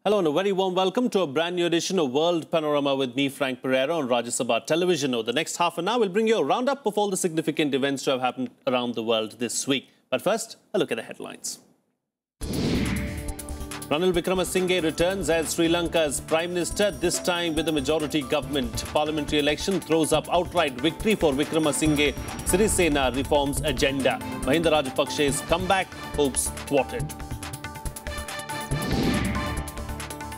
Hello and a very warm welcome to a brand new edition of World Panorama with me, Frank Pereira, on Rajya Sabha Television. Over the next half an hour, we'll bring you a roundup of all the significant events to have happened around the world this week. But first, a look at the headlines. Ranil Wickremesinghe returns as Sri Lanka's Prime Minister, this time with a majority government. Parliamentary election throws up outright victory for Wickremesinghe. Sirisena reforms agenda. Mahinda Rajapaksa's comeback hopes thwarted.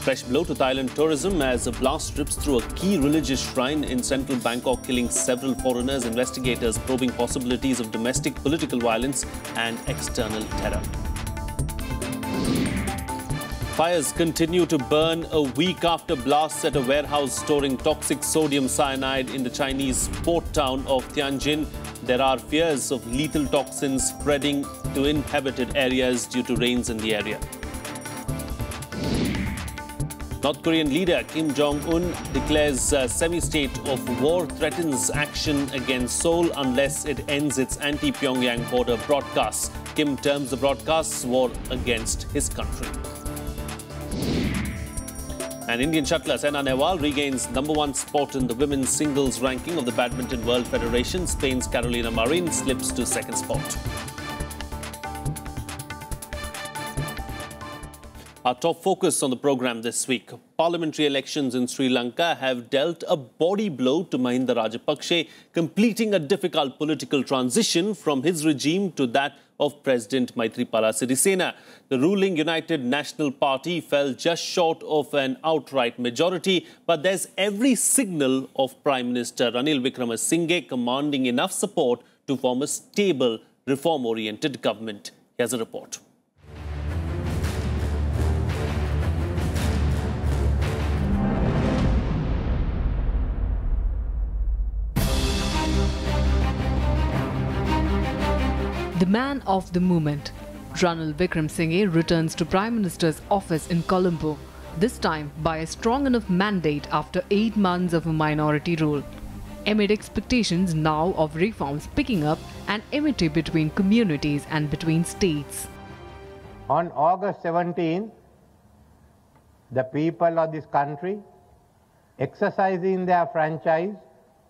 Fresh blow to Thailand tourism as a blast rips through a key religious shrine in central Bangkok, killing several foreigners. Investigators probing possibilities of domestic political violence and external terror. Fires continue to burn a week after blasts at a warehouse storing toxic sodium cyanide in the Chinese port town of Tianjin. There are fears of lethal toxins spreading to inhabited areas due to rains in the area. North Korean leader Kim Jong-un declares semi-state of war, threatens action against Seoul unless it ends its anti-Pyongyang border broadcasts. Kim terms the broadcasts war against his country. And Indian shuttler Saina Nehwal regains #1 spot in the women's singles ranking of the Badminton World Federation. Spain's Carolina Marin slips to 2nd spot. Our top focus on the program this week. Parliamentary elections in Sri Lanka have dealt a body blow to Mahinda Rajapaksa, completing a difficult political transition from his regime to that of President Maithripala Sirisena. The ruling United National Party fell just short of an outright majority, but there's every signal of Prime Minister Ranil Wickremesinghe commanding enough support to form a stable, reform-oriented government. Here's a report. The man of the moment, Ranil Wickremesinghe, returns to Prime Minister's office in Colombo, this time by a strong enough mandate after 8 months of a minority rule. Amid expectations now of reforms picking up and amity between communities and between states. On August 17, the people of this country, exercising their franchise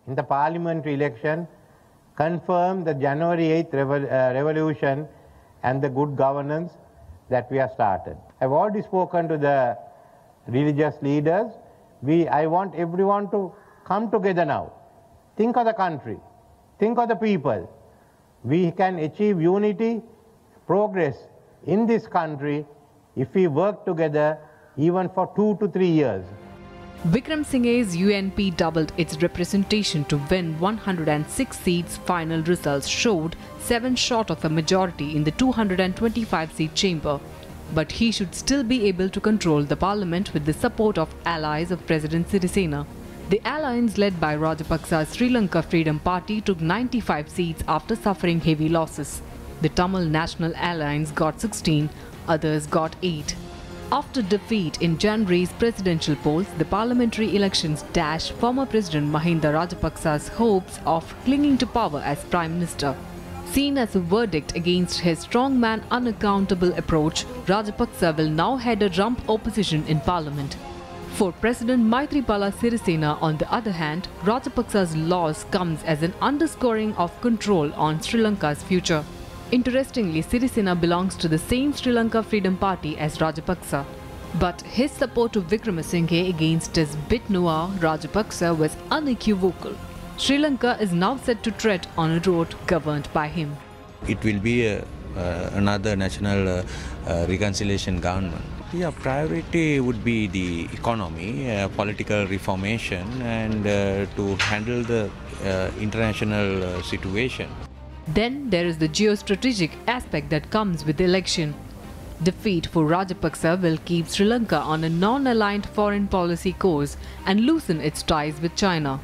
in the parliamentary election, confirm the January 8th revolution and the good governance that we have started. I've already spoken to the religious leaders. I want everyone to come together now. Think of the country. Think of the people. We can achieve unity, progress in this country if we work together even for 2 to 3 years. Wickremesinghe's UNP doubled its representation to win 106 seats. Final results showed 7 short of a majority in the 225-seat chamber. But he should still be able to control the parliament with the support of allies of President Sirisena. The alliance led by Rajapaksa's Sri Lanka Freedom Party took 95 seats after suffering heavy losses. The Tamil National Alliance got 16, others got 8. After defeat in January's presidential polls, the parliamentary elections dashed former President Mahinda Rajapaksa's hopes of clinging to power as Prime Minister. Seen as a verdict against his strongman unaccountable approach, Rajapaksa will now head a rump opposition in Parliament. For President Maithripala Sirisena, on the other hand, Rajapaksa's loss comes as an underscoring of control on Sri Lanka's future. Interestingly, Sirisena belongs to the same Sri Lanka Freedom Party as Rajapaksa. But his support to Wickremesinghe against his bit noir Rajapaksa was unequivocal. Sri Lanka is now set to tread on a road governed by him. It will be another national reconciliation government. Yeah, priority would be the economy, political reformation, and to handle the international situation. Then there is the geo-strategic aspect that comes with the election. Defeat for Rajapaksa will keep Sri Lanka on a non-aligned foreign policy course and loosen its ties with China.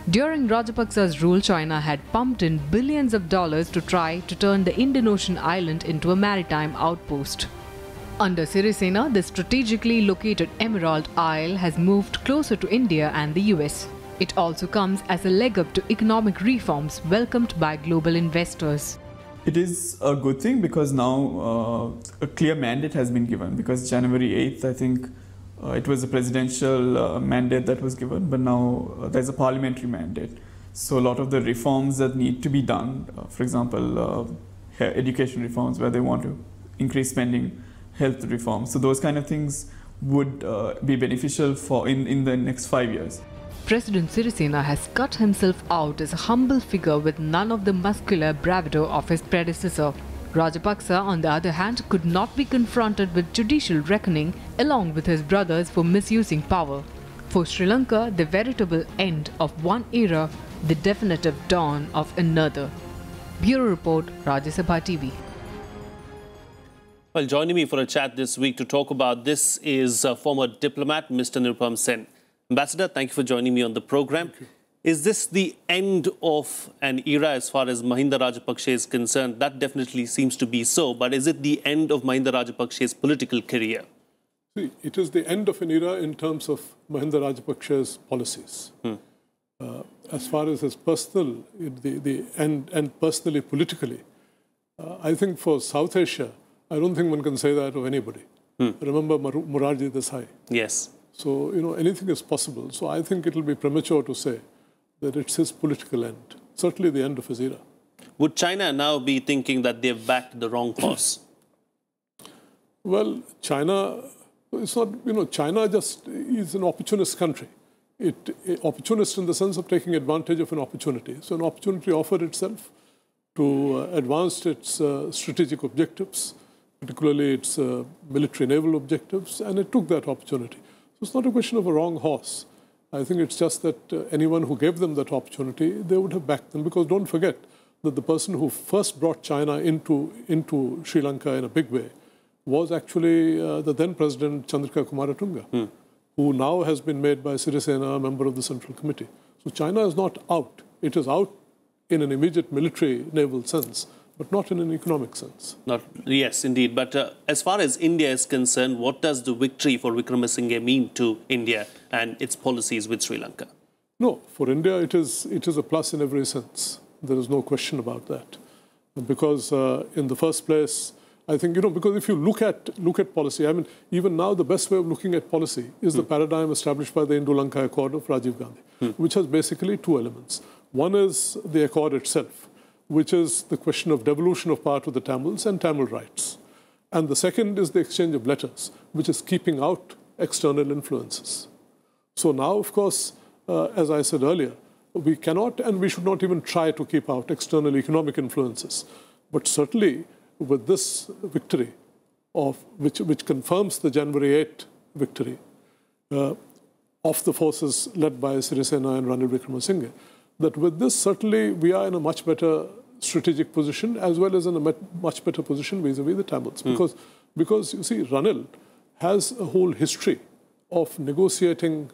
During Rajapaksa's rule, China had pumped in billions of dollars to try to turn the Indian Ocean island into a maritime outpost. Under Sirisena, the strategically located Emerald Isle has moved closer to India and the US. It also comes as a leg up to economic reforms welcomed by global investors. It is a good thing because now a clear mandate has been given, because January 8th, I think, it was a presidential mandate that was given, but now there's a parliamentary mandate. So a lot of the reforms that need to be done, for example, education reforms where they want to increase spending, health reforms. So those kind of things would be beneficial for in the next 5 years. President Sirisena has cut himself out as a humble figure with none of the muscular bravado of his predecessor. Rajapaksa, on the other hand, could not be confronted with judicial reckoning along with his brothers for misusing power. For Sri Lanka, the veritable end of one era, the definitive dawn of another. Bureau Report, Rajya Sabha TV. Well, joining me for a chat this week to talk about this is former diplomat Mr. Nirupam Sen. Ambassador, thank you for joining me on the program. Is this the end of an era as far as Mahinda Rajapaksa is concerned? That definitely seems to be so, but is it the end of Mahinda Rajapaksa's political career? See, it is the end of an era in terms of Mahinda Rajapaksa's policies. As far as his personal, and personally, politically, I think for South Asia, I don't think one can say that of anybody. Remember Morarji Desai? Yes. So, anything is possible. So I think it will be premature to say that it's his political end. Certainly the end of his era. Would China now be thinking that they've backed the wrong horse? Well, China, it's not, China just is an opportunist country. Opportunist in the sense of taking advantage of an opportunity. So an opportunity offered itself to advance its strategic objectives, particularly its military naval objectives, and it took that opportunity. So it's not a question of a wrong horse. I think it's just that anyone who gave them that opportunity, they would have backed them. Because don't forget that the person who first brought China into Sri Lanka in a big way was actually the then President Chandrika Kumaratunga, who now has been made by Sirisena a member of the Central Committee. So China is not out. It is out in an immediate military naval sense, but not in an economic sense. Yes, indeed. But as far as India is concerned, what does the victory for Wickremesinghe mean to India and its policies with Sri Lanka? No, for India, it is a plus in every sense. There is no question about that. Because in the first place, I think, because if you look at policy, I mean, even now the best way of looking at policy is the paradigm established by the Indo-Lanka Accord of Rajiv Gandhi, which has basically two elements. One is the accord itself, which is the question of devolution of power to the Tamils and Tamil rights. And the second is the exchange of letters, which is keeping out external influences. So now, of course, as I said earlier, we cannot and we should not even try to keep out external economic influences. But certainly, with this victory, which confirms the January 8 victory of the forces led by Sirisena and Ranil Wickremesinghe, that with this, certainly, we are in a much better strategic position as well as in a much better position vis-a-vis the Tamils. Because, you see, Ranil has a whole history of negotiating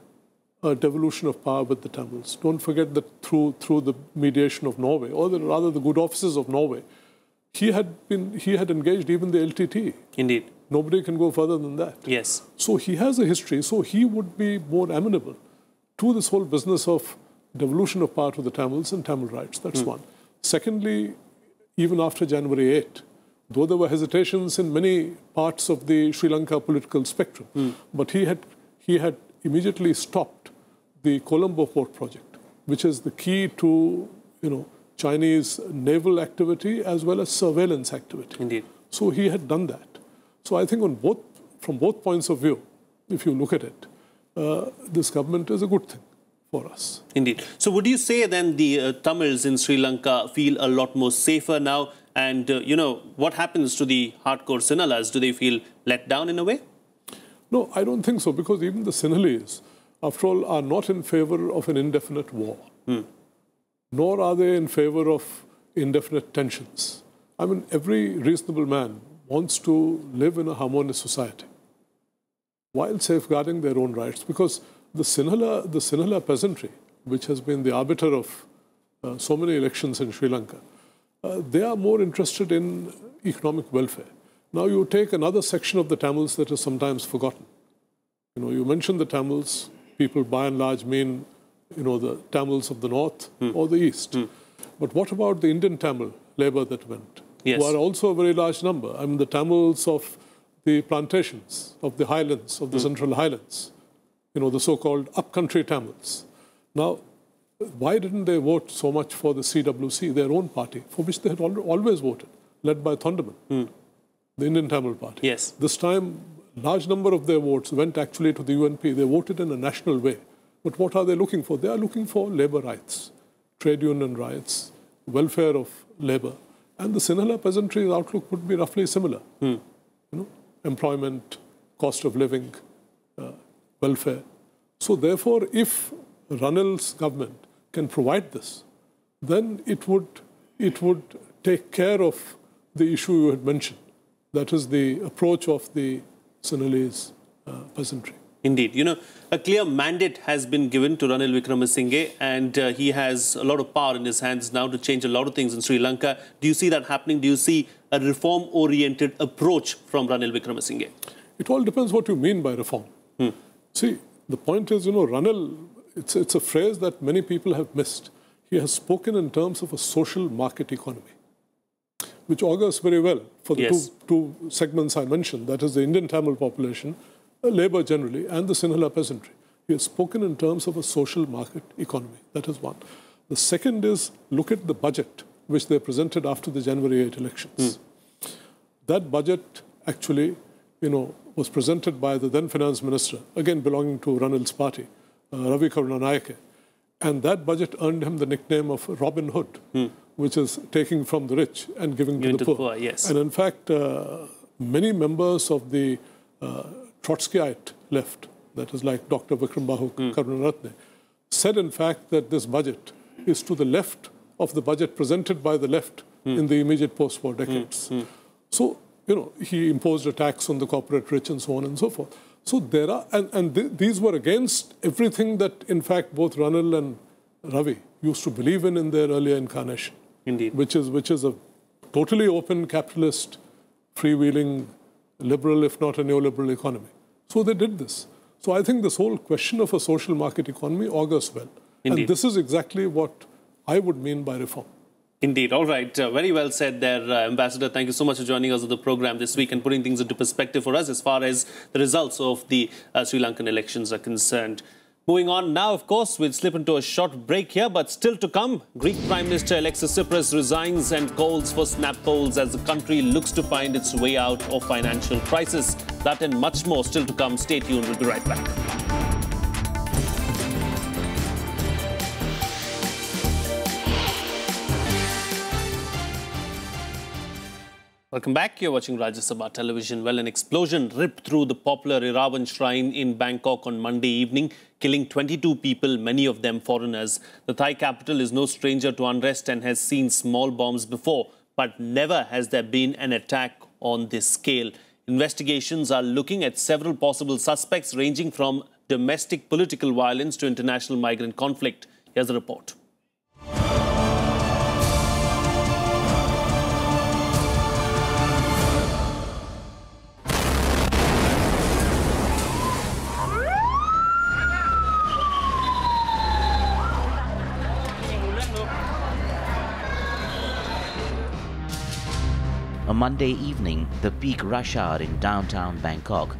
a devolution of power with the Tamils. Don't forget that through the mediation of Norway, or rather the good offices of Norway, he had engaged even the LTT. Indeed. Nobody can go further than that. Yes. So he has a history. So he would be more amenable to this whole business of devolution of power to the Tamils and Tamil rights. That's one. Secondly, even after January 8, though there were hesitations in many parts of the Sri Lanka political spectrum, but he had immediately stopped the Colombo port project, which is the key to Chinese naval activity as well as surveillance activity. Indeed. So he had done that. So I think from both points of view, if you look at it, this government is a good thing for us. Indeed. So would you say then the Tamils in Sri Lanka feel a lot more safer now? And, what happens to the hardcore Sinhalas? Do they feel let down in a way? No, I don't think so, because even the Sinhalese, after all, are not in favor of an indefinite war. Nor are they in favor of indefinite tensions. I mean, every reasonable man wants to live in a harmonious society while safeguarding their own rights. Because the Sinhala peasantry, which has been the arbiter of so many elections in Sri Lanka, they are more interested in economic welfare. Now you take another section of the Tamils that is sometimes forgotten. You mentioned the Tamils, people by and large mean, the Tamils of the north or the east. But what about the Indian Tamil labor that went? Yes. Who are also a very large number. I mean, the Tamils of the plantations of the highlands, of the central highlands, the so-called upcountry Tamils. Now, why didn't they vote so much for the CWC, their own party, for which they had always voted, led by Thondaman, the Indian Tamil Party? Yes. This time, large number of their votes went actually to the UNP. They voted in a national way. But what are they looking for? They are looking for labour rights, trade union rights, welfare of labour. And the Sinhala peasantry's outlook would be roughly similar. Employment, cost of living, welfare. So therefore, if Ranil's government can provide this, then it would take care of the issue you had mentioned. That is the approach of the Sinhalese peasantry. Indeed. A clear mandate has been given to Ranil Wickremesinghe, and he has a lot of power in his hands now to change a lot of things in Sri Lanka. Do you see that happening? Do you see a reform-oriented approach from Ranil Wickremesinghe? It all depends what you mean by reform. See, the point is, Ranil, it's a phrase that many people have missed. He has spoken in terms of a social market economy, which augurs very well for the two segments I mentioned, that is the Indian Tamil population, labour generally, and the Sinhala peasantry. He has spoken in terms of a social market economy. That is one. The second is, look at the budget which they presented after the January 8 elections. That budget actually, was presented by the then finance minister, again belonging to Ranil's party, Ravi Karunanayake. And that budget earned him the nickname of Robin Hood, which is taking from the rich and giving to the poor. Yes. And in fact, many members of the Trotskyite left, that is like Dr. Vikram Bahu Karunaratne, said in fact that this budget is to the left of the budget presented by the left in the immediate post-war decades. So, he imposed a tax on the corporate rich and so on and so forth. So there are, these were against everything that in fact both Ranil and Ravi used to believe in their earlier incarnation. Indeed. Which is a totally open capitalist, freewheeling, liberal, if not a neoliberal economy. So they did this. So I think this whole question of a social market economy augurs well. Indeed. And this is exactly what I would mean by reform. Indeed. All right. Very well said there, Ambassador. Thank you so much for joining us on the program this week and putting things into perspective for us as far as the results of the Sri Lankan elections are concerned. Moving on now, of course, we'll slip into a short break here, but still to come, Greek Prime Minister Alexis Tsipras resigns and calls for snap polls as the country looks to find its way out of financial crisis. That and much more still to come. Stay tuned. We'll be right back. Welcome back. You're watching Rajya Sabha Television. Well, an explosion ripped through the popular Nirupam shrine in Bangkok on Monday evening, killing 22 people, many of them foreigners. The Thai capital is no stranger to unrest and has seen small bombs before, but never has there been an attack on this scale. Investigations are looking at several possible suspects ranging from domestic political violence to international migrant conflict. Here's the report. A Monday evening, the peak rush hour in downtown Bangkok.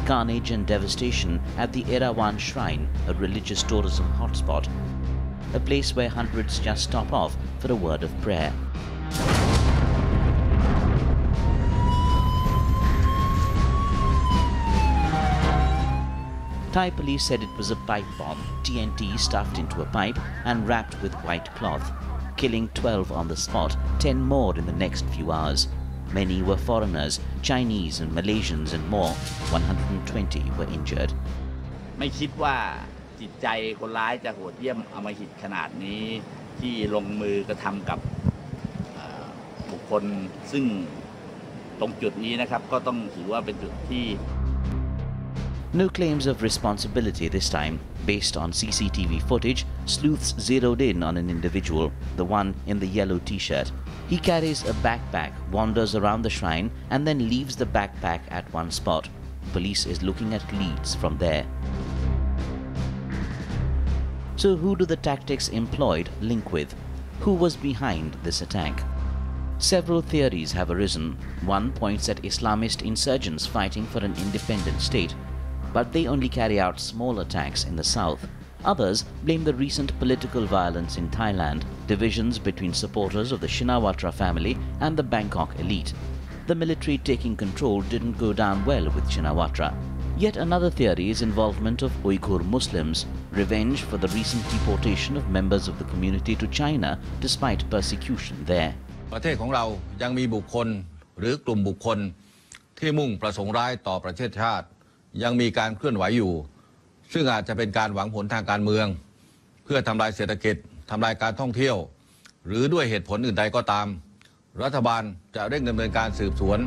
Carnage and devastation at the Erawan Shrine, a religious tourism hotspot, a place where hundreds just stop off for a word of prayer. Thai police said it was a pipe bomb, TNT stuffed into a pipe and wrapped with white cloth, killing 12 on the spot, 10 more in the next few hours. Many were foreigners, Chinese and Malaysians and more. 120 were injured. ไม่คิดว่าจิตใจคนร้ายจะโหดเหี้ยมอำมหิตขนาดนี้ที่ลงมือกระทำกับบุคคลซึ่งตรงจุดนี้นะครับก็ต้องถือว่าเป็นจุดที่ No claims of responsibility this time. Based on CCTV footage, sleuths zeroed in on an individual, the one in the yellow t-shirt. He carries a backpack, wanders around the shrine, and then leaves the backpack at one spot. Police is looking at leads from there. So who do the tactics employed link with? Who was behind this attack? Several theories have arisen. One points at Islamist insurgents fighting for an independent state, but they only carry out small attacks in the south. Others blame the recent political violence in Thailand, divisions between supporters of the Shinawatra family and the Bangkok elite. The military taking control didn't go down well with Shinawatra. Yet another theory is involvement of Uyghur Muslims, revenge for the recent deportation of members of the community to China despite persecution there. ประเทศของเรายังมีบุคคลหรือกลุ่มบุคคลที่มุ่งประสงค์ร้ายต่อประเทศชาติยังมีการเคลื่อนไหวอยู่ซึ่งอาจจะเป็นการหวังผลทางการเมืองเพื่อทำลายเศรษฐกิจทำลายการท่องเที่ยวหรือด้วยเหตุผลอื่นใดก็ตามรัฐบาลจะเร่งดำเนินการสืบสวน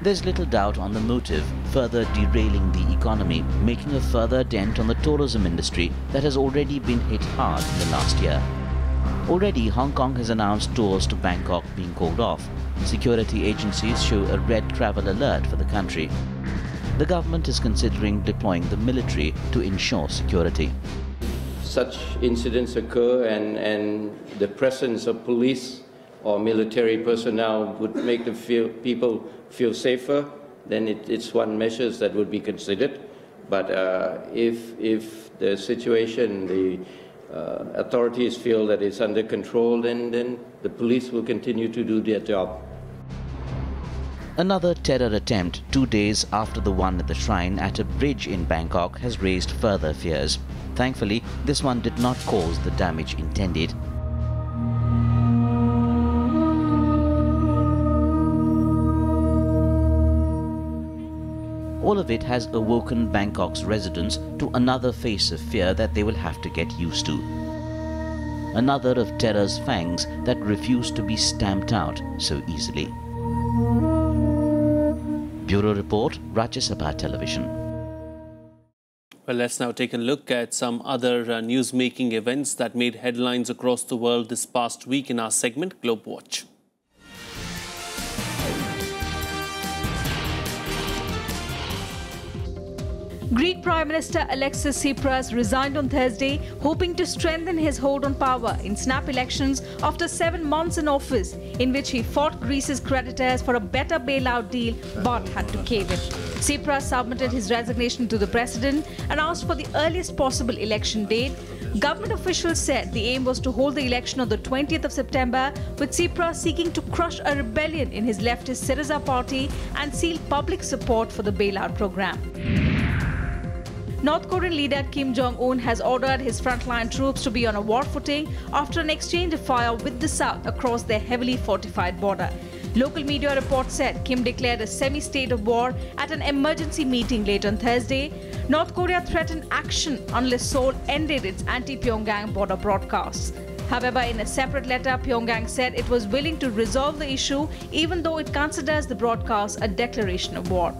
There's little doubt on the motive, further derailing the economy, making a further dent on the tourism industry that has already been hit hard in the last year. Already, Hong Kong has announced tours to Bangkok being called off. Security agencies show a red travel alert for the country. The government is considering deploying the military to ensure security. Such incidents occur and the presence of police or military personnel would make people feel safer, then it's one measure that would be considered. But if the situation, the authorities feel that it's under control, then the police will continue to do their job. Another terror attempt 2 days after the one at the shrine at a bridge in Bangkok has raised further fears. Thankfully, this one did not cause the damage intended. All of it has awoken Bangkok's residents to another face of fear that they will have to get used to. Another of terror's fangs that refuse to be stamped out so easily. Bureau Report, Rajya Sabha Television. Well, let's now take a look at some other news-making events that made headlines across the world this past week in our segment, Globe Watch. Greek Prime Minister Alexis Tsipras resigned on Thursday, hoping to strengthen his hold on power in snap elections after 7 months in office, in which he fought Greece's creditors for a better bailout deal but had to cave in. Tsipras submitted his resignation to the president and asked for the earliest possible election date. Government officials said the aim was to hold the election on the 20th of September, with Tsipras seeking to crush a rebellion in his leftist Syriza party and seal public support for the bailout program. North Korean leader Kim Jong-un has ordered his frontline troops to be on a war footing after an exchange of fire with the South across their heavily fortified border. Local media reports said Kim declared a semi-state of war at an emergency meeting late on Thursday. North Korea threatened action unless Seoul ended its anti-Pyongyang border broadcasts. However, in a separate letter, Pyongyang said it was willing to resolve the issue even though it considers the broadcast a declaration of war.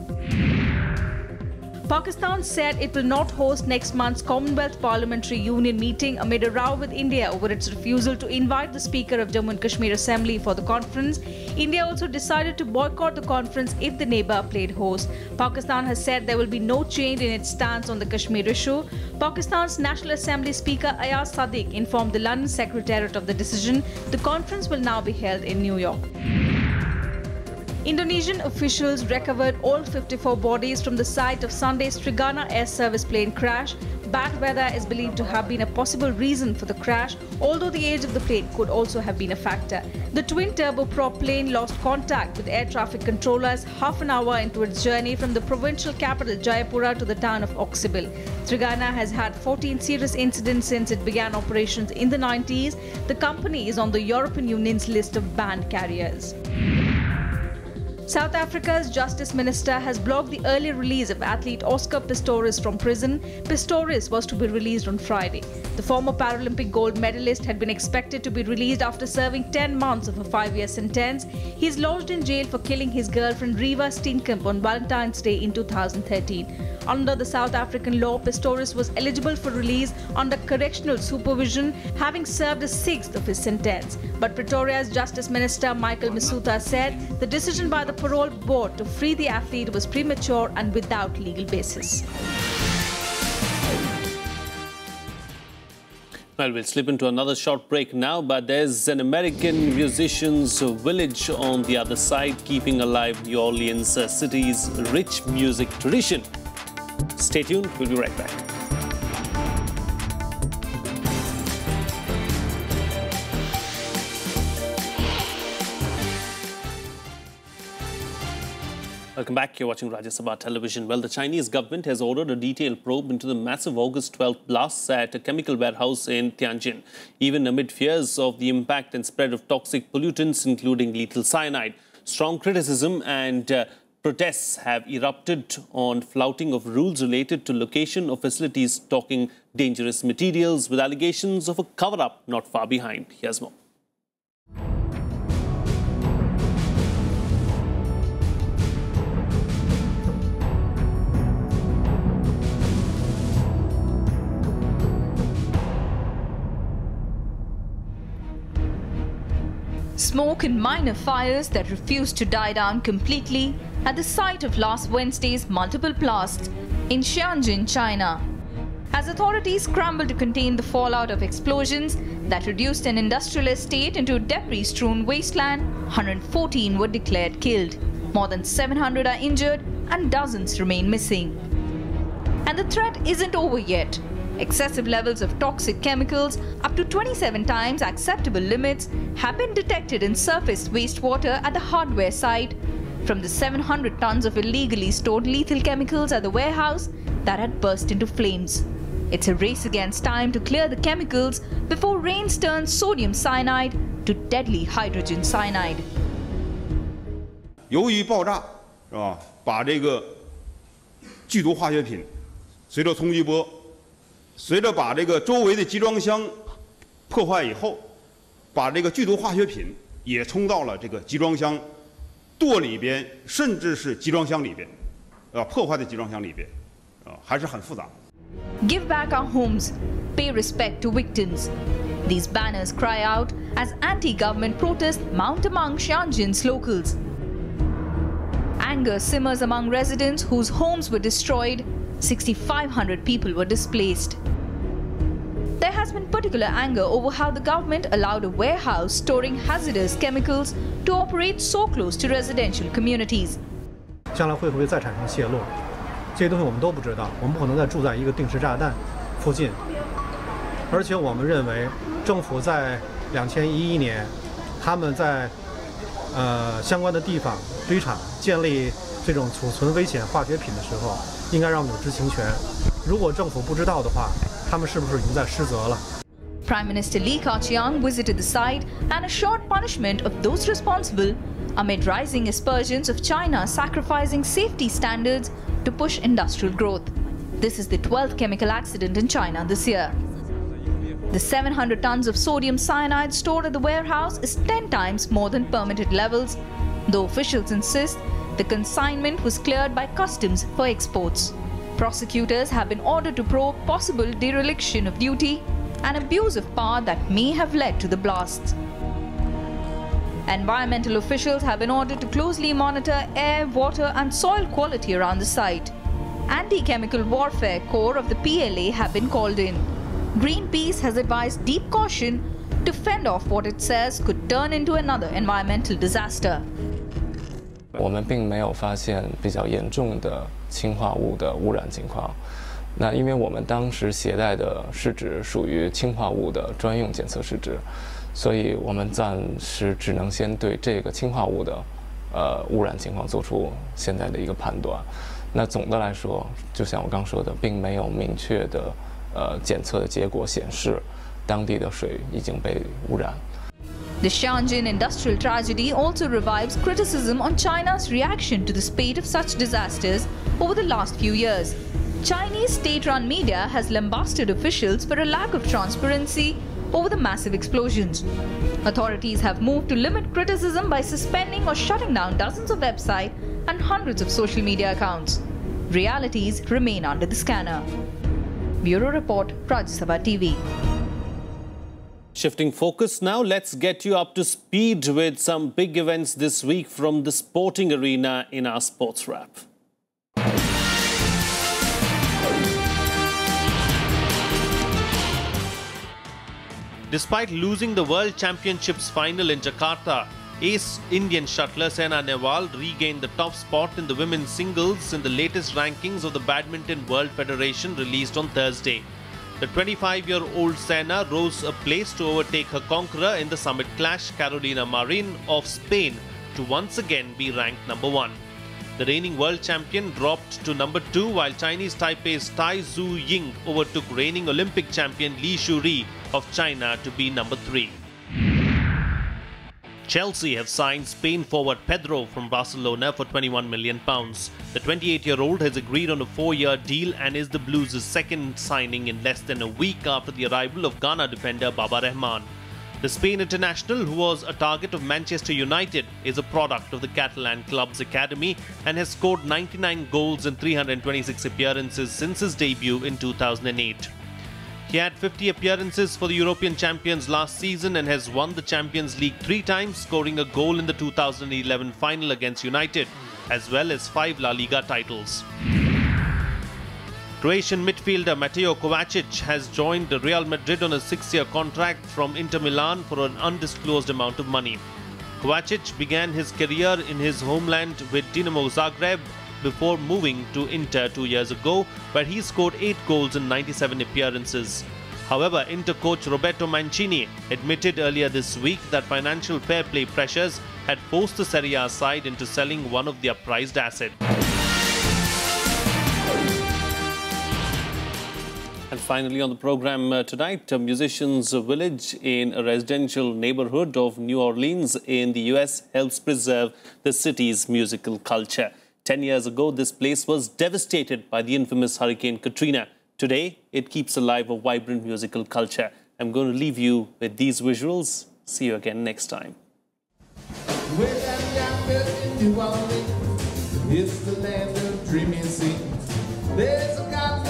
Pakistan said it will not host next month's Commonwealth Parliamentary Union meeting amid a row with India over its refusal to invite the Speaker of Jammu and Kashmir Assembly for the conference. India also decided to boycott the conference if the neighbour played host. Pakistan has said there will be no change in its stance on the Kashmir issue. Pakistan's National Assembly Speaker Ayaz Sadiq informed the London Secretariat of the decision. The conference will now be held in New York. Indonesian officials recovered all 54 bodies from the site of Sunday's Trigana Air Service plane crash. Bad weather is believed to have been a possible reason for the crash, although the age of the plane could also have been a factor. The twin turboprop plane lost contact with air traffic controllers half an hour into its journey from the provincial capital Jayapura to the town of Oksibil. Trigana has had 14 serious incidents since it began operations in the 90s. The company is on the European Union's list of banned carriers. South Africa's Justice Minister has blocked the early release of athlete Oscar Pistorius from prison. Pistorius was to be released on Friday. The former Paralympic gold medalist had been expected to be released after serving 10 months of a 5-year sentence. He is lodged in jail for killing his girlfriend Riva Steenkamp on Valentine's Day in 2013. Under the South African law, Pistorius was eligible for release under correctional supervision, having served a sixth of his sentence. But Pretoria's Justice Minister Michael Masuta said the decision by the parole board to free the athlete was premature and without legal basis. Well, we'll slip into another short break now, but there's an American musician's village on the other side, keeping alive New Orleans city's rich music tradition. Stay tuned, we'll be right back. Welcome back. You're watching Rajya Sabha Television. Well, the Chinese government has ordered a detailed probe into the massive August 12th blasts at a chemical warehouse in Tianjin, even amid fears of the impact and spread of toxic pollutants, including lethal cyanide. Strong criticism and protests have erupted on flouting of rules related to location of facilities stocking dangerous materials, with allegations of a cover-up not far behind. Here's more. Smoke and minor fires that refused to die down completely at the site of last Wednesday's multiple blasts in Tianjin, China. As authorities scrambled to contain the fallout of explosions that reduced an industrial estate into a debris-strewn wasteland, 114 were declared killed. More than 700 are injured and dozens remain missing. And the threat isn't over yet. Excessive levels of toxic chemicals, up to 27 times acceptable limits, have been detected in surface wastewater at the hardware site, from the 700 tons of illegally stored lethal chemicals at the warehouse that had burst into flames. It's a race against time to clear the chemicals before rains turn sodium cyanide to deadly hydrogen cyanide. 由于爆炸，是吧？把这个剧毒化学品随着冲击波。 随着把这个周围的集装箱破坏以后，把这个剧毒化学品也冲到了这个集装箱垛里边，甚至是集装箱里边，破坏的集装箱里边，还是很复杂。Give back our homes, pay respect to victims. These banners cry out as anti-government protests mount among Tianjin's locals. Anger simmers among residents whose homes were destroyed. 6,500 people were displaced. There has been particular anger over how the government allowed a warehouse storing hazardous chemicals to operate so close to residential communities. 将来会不会再产生泄漏？这些东西我们都不知道。我们不可能再住在一个定时炸弹附近，而且我们认为政府在2011年，他们在相关的地方堆场建立这种储存危险化学品的时候。 应该让我们有知情权。如果政府不知道的话，他们是不是已经在失责了 ？Prime Minister Li Keqiang visited the site and assured punishment of those responsible amid rising aspersions of China sacrificing safety standards to push industrial growth. This is the 12th chemical accident in China this year. The 700 tons of sodium cyanide stored at the warehouse is 10 times more than permitted levels, though officials insist the consignment was cleared by customs for exports. Prosecutors have been ordered to probe possible dereliction of duty and abuse of power that may have led to the blasts. Environmental officials have been ordered to closely monitor air, water and soil quality around the site. Anti-Chemical Warfare Corps of the PLA have been called in. Greenpeace has advised deep caution to fend off what it says could turn into another environmental disaster. 我们并没有发现比较严重的氰化物的污染情况。那因为我们当时携带的试纸属于氰化物的专用检测试纸，所以我们暂时只能先对这个氰化物的污染情况做出现在的一个判断。那总的来说，就像我刚说的，并没有明确的检测的结果显示当地的水已经被污染。 The Tianjin industrial tragedy also revives criticism on China's reaction to the spate of such disasters over the last few years. Chinese state-run media has lambasted officials for a lack of transparency over the massive explosions. Authorities have moved to limit criticism by suspending or shutting down dozens of websites and hundreds of social media accounts. Realities remain under the scanner. Bureau Report, Rajya Sabha TV. Shifting focus now, let's get you up to speed with some big events this week from the sporting arena in our sports wrap. Despite losing the World Championships final in Jakarta, ace Indian shuttler Saina Nehwal regained the top spot in the women's singles in the latest rankings of the Badminton World Federation released on Thursday. The 25-year-old Saina rose a place to overtake her conqueror in the summit clash, Carolina Marin of Spain, to once again be ranked number 1. The reigning world champion dropped to number 2, while Chinese Taipei's Tai Zhu Ying overtook reigning Olympic champion Li Shuri of China to be number 3. Chelsea have signed Spain forward Pedro from Barcelona for £21 million. The 28-year-old has agreed on a 4-year deal and is the Blues' second signing in less than a week after the arrival of Ghana defender Baba Rahman. The Spain international, who was a target of Manchester United, is a product of the Catalan club's academy and has scored 99 goals in 326 appearances since his debut in 2008. He had 50 appearances for the European champions last season and has won the Champions League 3 times, scoring a goal in the 2011 final against United, as well as 5 La Liga titles. Croatian midfielder Mateo Kovacic has joined Real Madrid on a 6-year contract from Inter Milan for an undisclosed amount of money. Kovacic began his career in his homeland with Dinamo Zagreb before moving to Inter 2 years ago, where he scored 8 goals in 97 appearances. However, Inter coach Roberto Mancini admitted earlier this week that financial fair play pressures had forced the Serie A side into selling one of their prized assets. And finally on the program tonight, a musician's village in a residential neighborhood of New Orleans in the US helps preserve the city's musical culture. 10 years ago, this place was devastated by the infamous Hurricane Katrina. Today, it keeps alive a vibrant musical culture. I'm going to leave you with these visuals. See you again next time. It's the land of dreaming scenes. There's a God